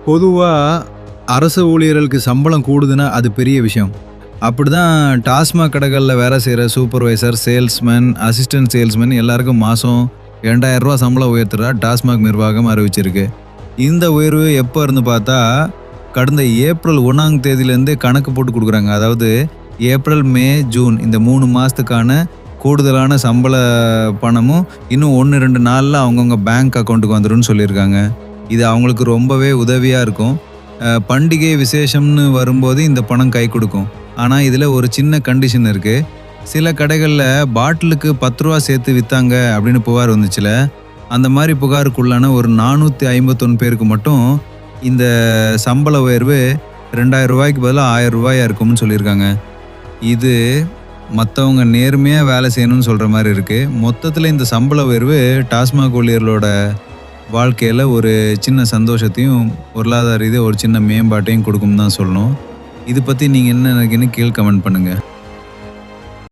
பொதுவா அரசு ஊழியர்களுக்கு சம்பளம் கூடுதுன்னா அது பெரிய விஷயம். அப்படிதான் டாஸ்மாக் கடைகள்ல வேலை செய்ற சூப்பர்வைசர், சேல்ஸ்மேன், அசிஸ்டன்ட் சேல்ஸ்மேன் எல்லாருக்கும் மாசம் ரூ. 2000 சம்பளம் உயர்த்துறதா டாஸ்மாக் நிர்வாகம் அறிவிச்சிருக்கு. இந்த உயர்வு எப்போ இருந்து பார்த்தா, கடந்த ஏப்ரல் 1ஆம் தேதியிலேருந்தே கணக்கு போட்டு குடுக்குறாங்க. அதாவது ஏப்ரல், மே, ஜூன் இந்த 3 மாசத்துக்கான கூடுதலான சம்பள பணமும் இன்னும் 1, 2 நாள்ல அவங்கவங்க பேங்க் அக்கவுண்ட்டுக்கு வந்துரும்னு சொல்லியிருக்காங்க. இது அவங்களுக்கு ரொம்பவே உதவியா இருக்கும். பண்டிகை விசேஷம்னு வரும்போது இந்த பணம் கை கொடுக்கும். ஆனா இதுல ஒரு சின்ன கண்டிஷன் இருக்கு. சில கடைகள்ல பாட்டிலுக்கு ரூ. 10 சேர்த்து வித்தாங்க அப்படின்னு புகார் வந்துச்சுல. அந்த மாதிரி புகாருக்குள்ளான ஒரு 451 பேருக்கு மட்டும் இந்த சம்பள உயர்வு ரூ. 2000 பதிலா ரூ. 1000 இருக்கும்னு சொல்லியிருக்காங்க. இது மற்றவங்க நேர்மையா வேலை செய்யணும்னு சொல்ற மாதிரி இருக்கு. மொத்தத்தில் இந்த சம்பள உயர்வு டாஸ்மாக் ஊழியர்களோட வாழ்க்கையில் ஒரு சின்ன சந்தோஷத்தையும் பொருளாதார ரீதியாக ஒரு சின்ன மேம்பாட்டையும் கொடுக்கும்னு தான் சொல்லணும். இது பற்றி நீங்கள் என்ன நினைக்கிறீங்கன்னு கீழே கமெண்ட் பண்ணுங்கள்.